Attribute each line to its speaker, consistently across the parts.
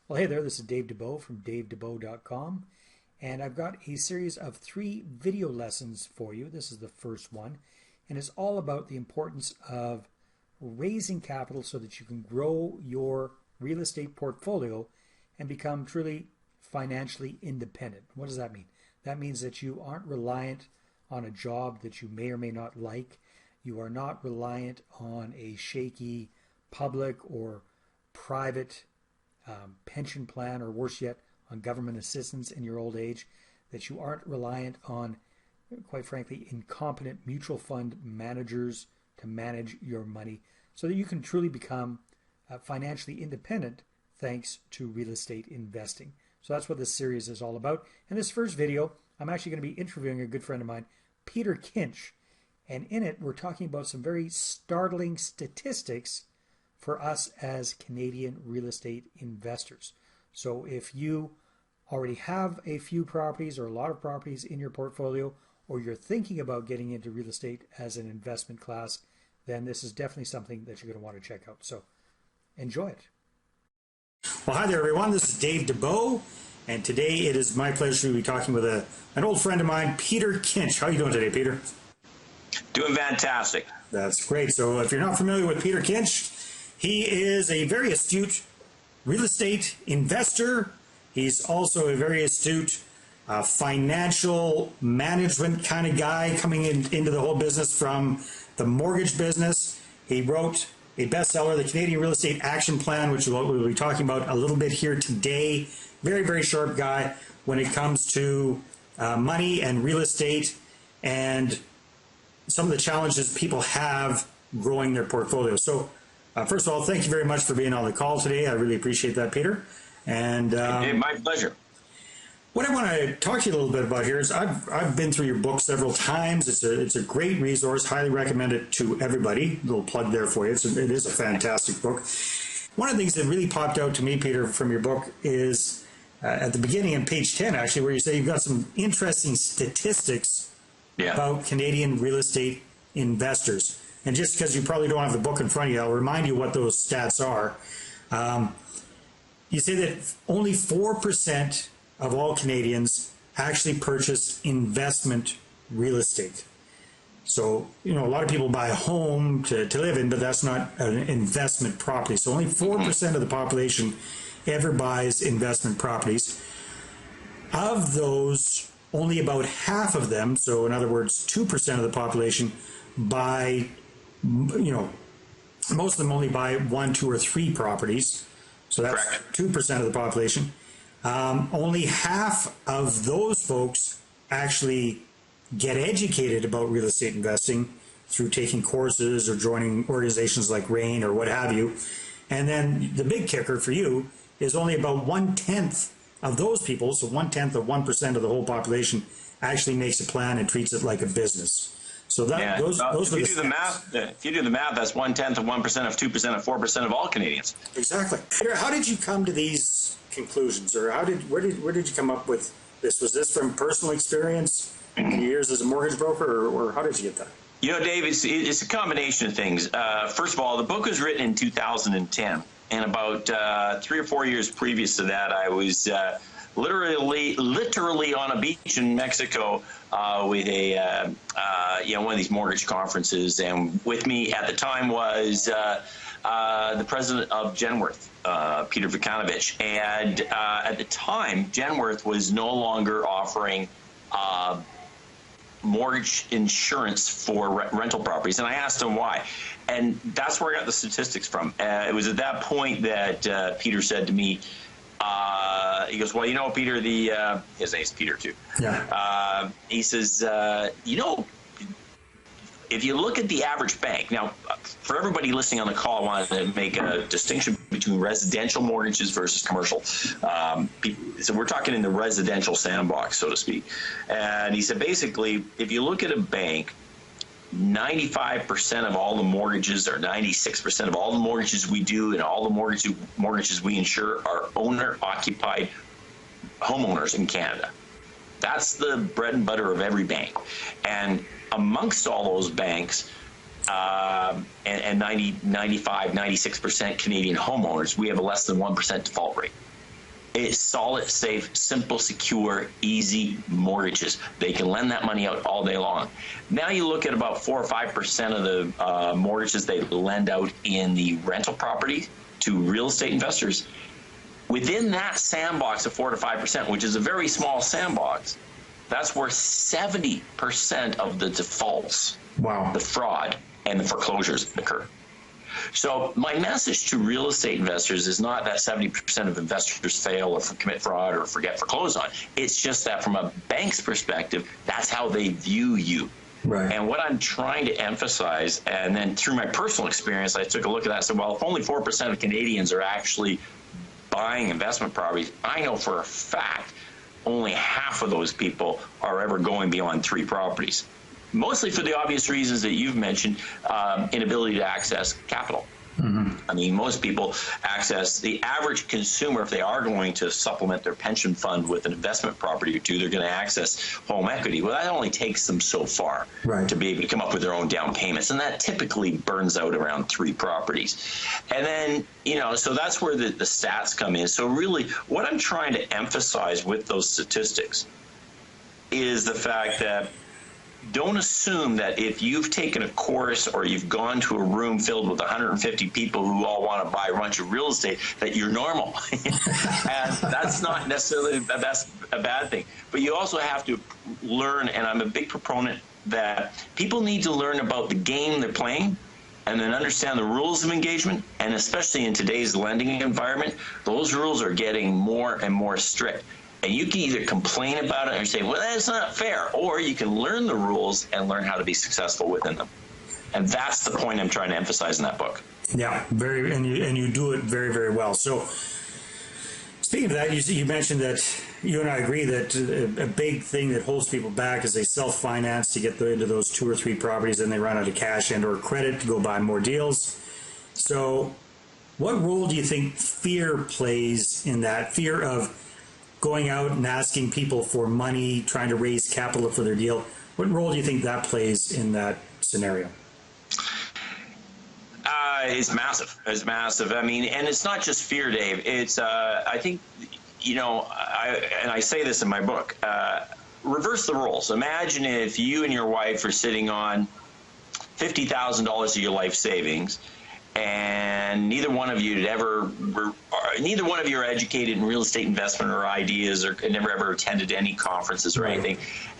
Speaker 1: Well, hey there, this is Dave DeBow from davedebeau.com, and I've got a series of 3 video lessons for you. This is the first one, and it's all about the importance of raising capital so that you can grow your real estate portfolio and become truly financially independent. What does that mean? That means that you aren't reliant on a job that you may or may not like. You are not reliant on a shaky public or private pension plan, or worse yet, on government assistance in your old age, that you aren't reliant on, quite frankly, incompetent mutual fund managers to manage your money, so that you can truly become financially independent thanks to real estate investing. So that's what this series is all about. In this first video, I'm actually going to be interviewing a good friend of mine, Peter Kinch, and in it we're talking about some very startling statistics for us as Canadian real estate investors. So if you already have a few properties or a lot of properties in your portfolio, or you're thinking about getting into real estate as an investment class, then this is definitely something that you're going to want to check out. So enjoy it. Well, hi there, everyone. This is Dave DeBow, and today it is my pleasure to be talking with an old friend of mine, Peter Kinch. How are you doing today, Peter?
Speaker 2: Doing fantastic.
Speaker 1: That's great. So if you're not familiar with Peter Kinch, he is a very astute real estate investor. He's also a very astute financial management kind of guy coming into the whole business from the mortgage business. He wrote a bestseller, The Canadian Real Estate Action Plan, which is what we'll be talking about a little bit here today. Very, very sharp guy when it comes to money and real estate and some of the challenges people have growing their portfolio. So first of all, thank you very much for being on the call today. I really appreciate that, Peter. And
Speaker 2: my pleasure.
Speaker 1: What I want to talk to you a little bit about here is I've been through your book several times. It's a great resource. Highly recommend it to everybody. A little plug there for you. It is a fantastic book. One of the things that really popped out to me, Peter, from your book is at the beginning on page 10, actually, where you say you've got some interesting statistics about Canadian real estate investors. And just because you probably don't have the book in front of you, I'll remind you what those stats are. You say that only 4% of all Canadians actually purchase investment real estate. So, a lot of people buy a home to live in, but that's not an investment property. So only 4% of the population ever buys investment properties. Of those, only about half of them, so in other words, 2% of the population buy, most of them only buy 1, 2, or 3 properties. So that's correct. 2% of the population. Only half of those folks actually get educated about real estate investing through taking courses or joining organizations like RAIN or what have you. And then the big kicker for you is only about 1/10 of those people, so 1/10 of 1% of the whole population, actually makes a plan and treats it like a business. So that those
Speaker 2: if you do the math, if you do the math, that's 1/10 of 1% of 2% of 4% of all Canadians.
Speaker 1: Exactly. Peter, how did you come to these conclusions, or where did you come up with this? Was this from personal experience in your years as a mortgage broker, or how did you get that?
Speaker 2: Dave, it's a combination of things. First of all, the book was written in 2010, and about 3 or 4 years previous to that, I was literally on a beach in Mexico with one of these mortgage conferences, and with me at the time was the president of Genworth, Peter Vukanovich, and at the time Genworth was no longer offering mortgage insurance for rental properties, and I asked him why, and that's where I got the statistics from. It was at that point that Peter said to me, he goes, well, Peter, his name's Peter too. Yeah. He says, if you look at the average bank, now for everybody listening on the call, I wanted to make a distinction between residential mortgages versus commercial. So we're talking in the residential sandbox, so to speak. And he said, basically, if you look at a bank, 95% of all the mortgages, or 96% of all the mortgages we do and all the mortgages we insure are owner-occupied homeowners in Canada. That's the bread and butter of every bank. And amongst all those banks, and 95, 96% Canadian homeowners, we have a less than 1% default rate. It's solid, safe, simple, secure, easy mortgages. They can lend that money out all day long. Now you look at about 4 or 5% of the mortgages they lend out in the rental property to real estate investors. Within that sandbox of 4 to 5%, which is a very small sandbox, that's where 70% of the defaults, the fraud, and the foreclosures occur. So my message to real estate investors is not that 70% of investors fail or commit fraud or forget foreclose on. It's just that from a bank's perspective, that's how they view you.
Speaker 1: Right.
Speaker 2: And what I'm trying to emphasize, and then through my personal experience, I took a look at that and said, well, if only 4% of Canadians are actually buying investment properties, I know for a fact only half of those people are ever going beyond 3 properties. Mostly for the obvious reasons that you've mentioned, inability to access capital. Mm-hmm. I mean, most people access, the average consumer, if they are going to supplement their pension fund with an investment property or two, they're going to access home equity. Well, that only takes them so far to be able to come up with their own down payments. And that typically burns out around 3 properties. And then, you know, so that's where the stats come in. So really, what I'm trying to emphasize with those statistics is the fact that don't assume that if you've taken a course or you've gone to a room filled with 150 people who all want to buy a bunch of real estate, that you're normal. And that's not necessarily a bad thing. But you also have to learn, and I'm a big proponent that people need to learn about the game they're playing and then understand the rules of engagement. And especially in today's lending environment, those rules are getting more and more strict. And you can either complain about it or say, well, that's not fair. Or you can learn the rules and learn how to be successful within them. And that's the point I'm trying to emphasize in that book.
Speaker 1: Yeah, and you do it very, very well. So speaking of that, you mentioned that you and I agree that a big thing that holds people back is they self-finance to get into those 2 or 3 properties, and they run out of cash and or credit to go buy more deals. So what role do you think fear plays in that? Fear of going out and asking people for money, trying to raise capital for their deal. What role do you think that plays in that scenario?
Speaker 2: It's massive. It's massive. I mean, and it's not just fear, Dave. It's, I think, you know, and I say this in my book, reverse the roles. Imagine if you and your wife are sitting on $50,000 of your life savings, and neither one of you are educated in real estate investment or ideas, or never ever attended any conferences or anything.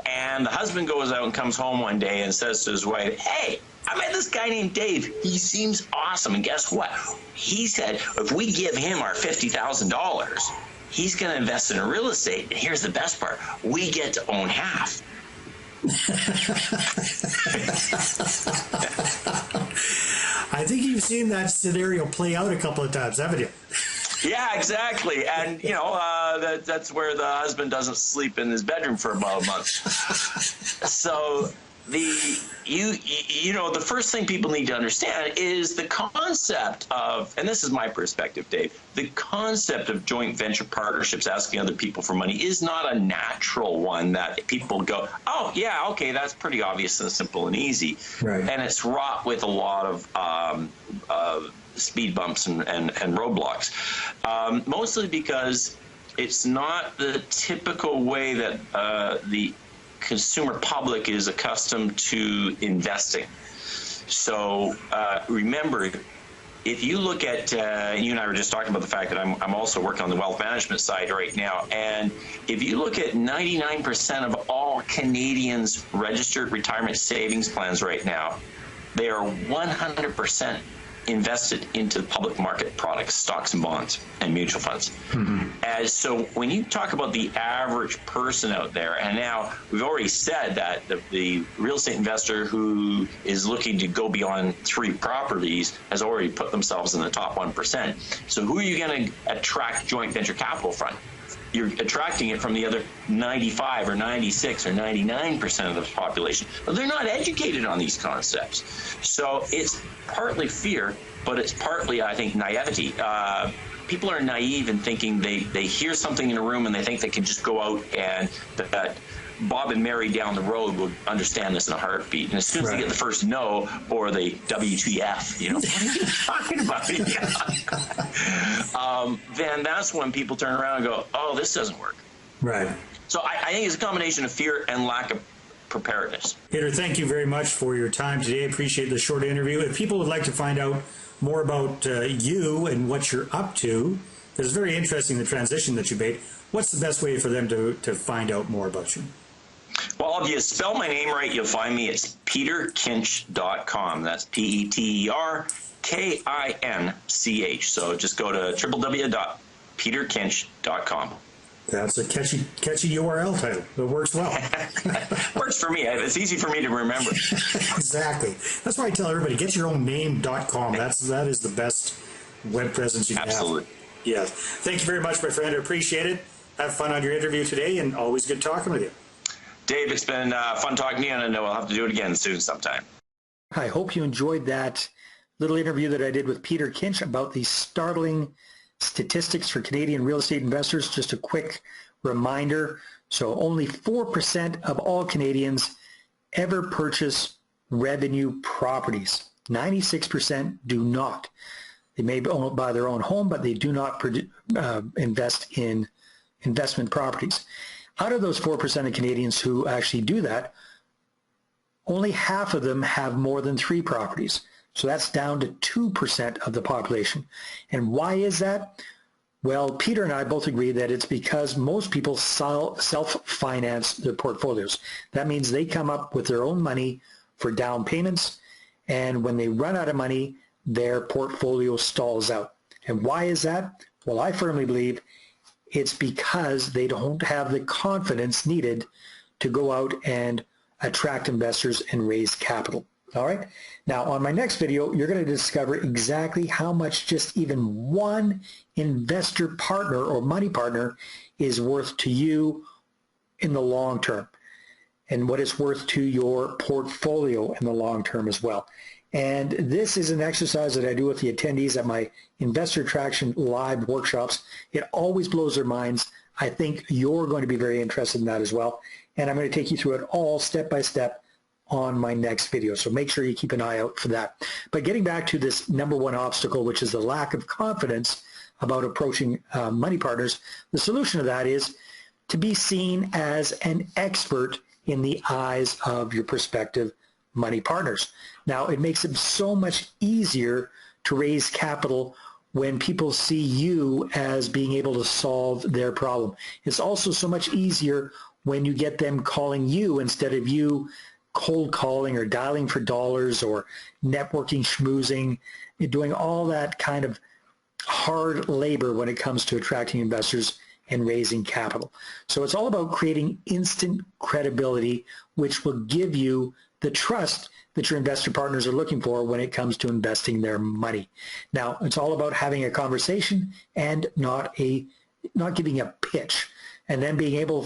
Speaker 2: And the husband goes out and comes home one day and says to his wife, hey, I met this guy named Dave. He seems awesome. And guess what? He said, if we give him our $50,000, he's going to invest in a real estate. And here's the best part. We get to own half.
Speaker 1: I think you've seen that scenario play out a couple of times, haven't you?
Speaker 2: Yeah, exactly. And, you know, that's where the husband doesn't sleep in his bedroom for about a month. So you know, the first thing people need to understand is the concept of, and this is my perspective, Dave, the concept of joint venture partnerships, asking other people for money, is not a natural one that people go, oh, yeah, okay, that's pretty obvious and simple and easy. Right. And it's wrought with a lot of speed bumps and roadblocks, mostly because it's not the typical way that the consumer public is accustomed to investing. So remember, if you look at, you and I were just talking about the fact that I'm also working on the wealth management side right now, and if you look at 99% of all Canadians' registered retirement savings plans right now, they are 100% invested into public market products, stocks and bonds, and mutual funds. Mm-hmm. So when you talk about the average person out there, and now we've already said that the real estate investor who is looking to go beyond 3 properties has already put themselves in the top 1%. So who are you going to attract joint venture capital from? You're attracting it from the other 95 or 96 or 99% of the population. But they're not educated on these concepts. So it's partly fear, but it's partly, I think, naivety. people are naive in thinking they hear something in a room and they think they can just go out and that Bob and Mary down the road will understand this in a heartbeat. And as soon as they get the first no or the WTF, what are you talking about? Then that's when people turn around and go, oh, this doesn't work.
Speaker 1: Right.
Speaker 2: So I think it's a combination of fear and lack of preparedness.
Speaker 1: Peter, thank you very much for your time today. I appreciate the short interview. If people would like to find out more about you and what you're up to, because it's very interesting, the transition that you made, what's the best way for them to find out more about you?
Speaker 2: Well, if you spell my name right, you'll find me. It's peterkinch.com. That's PeterKinch. So just go to www.peterkinch.com.
Speaker 1: That's a catchy URL title. It works well.
Speaker 2: Works for me. It's easy for me to remember.
Speaker 1: Exactly. That's why I tell everybody, get your own name.com. That is the best web presence you can
Speaker 2: Absolutely.
Speaker 1: have. Yes. Thank you very much, my friend. I appreciate it. Have fun on your interview today, and always good talking with you.
Speaker 2: Dave, it's been fun talking to you, and I know we'll have to do it again soon sometime.
Speaker 1: I hope you enjoyed that little interview that I did with Peter Kinch about the startling statistics for Canadian real estate investors. Just a quick reminder. So only 4% of all Canadians ever purchase revenue properties. 96% do not. They may buy their own home, but they do not invest in investment properties. Out of those 4% of Canadians who actually do that, only half of them have more than 3 properties. So that's down to 2% of the population. And why is that? Well, Peter and I both agree that it's because most people self-finance their portfolios. That means they come up with their own money for down payments, and when they run out of money, their portfolio stalls out. And why is that? Well, I firmly believe it's because they don't have the confidence needed to go out and attract investors and raise capital. All right. Now, on my next video, you're going to discover exactly how much just even one investor partner or money partner is worth to you in the long term, and what it's worth to your portfolio in the long term as well. And this is an exercise that I do with the attendees at my Investor Attraction Live workshops. It always blows their minds. I think you're going to be very interested in that as well. And I'm going to take you through it all step by step on my next video. So make sure you keep an eye out for that. But getting back to this number one obstacle, which is the lack of confidence about approaching money partners, the solution to that is to be seen as an expert in the eyes of your prospective money partners. Now, it makes it so much easier to raise capital when people see you as being able to solve their problem. It's also so much easier when you get them calling you instead of you cold calling or dialing for dollars or networking, schmoozing, doing all that kind of hard labor when it comes to attracting investors and raising capital. So it's all about creating instant credibility, which will give you the trust that your investor partners are looking for when it comes to investing their money. Now, it's all about having a conversation and not giving a pitch, and then being able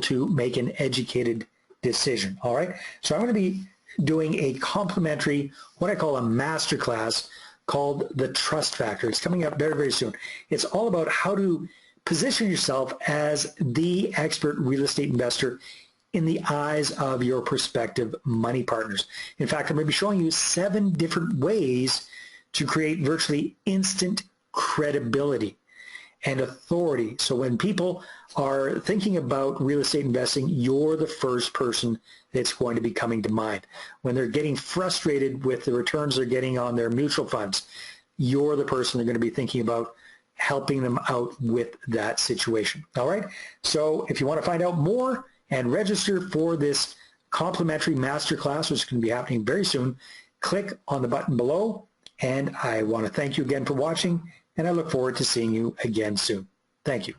Speaker 1: to make an educated decision. All right. So I'm going to be doing a complimentary, what I call a masterclass called The Trust Factor. It's coming up very, very soon. It's all about how to position yourself as the expert real estate investor in the eyes of your prospective money partners. In fact, I'm going to be showing you 7 different ways to create virtually instant credibility and authority. So when people are thinking about real estate investing, you're the first person that's going to be coming to mind. When they're getting frustrated with the returns they're getting on their mutual funds, you're the person they're going to be thinking about helping them out with that situation. All right. So if you want to find out more and register for this complimentary masterclass, which is going to be happening very soon, click on the button below. And I want to thank you again for watching, and I look forward to seeing you again soon. Thank you.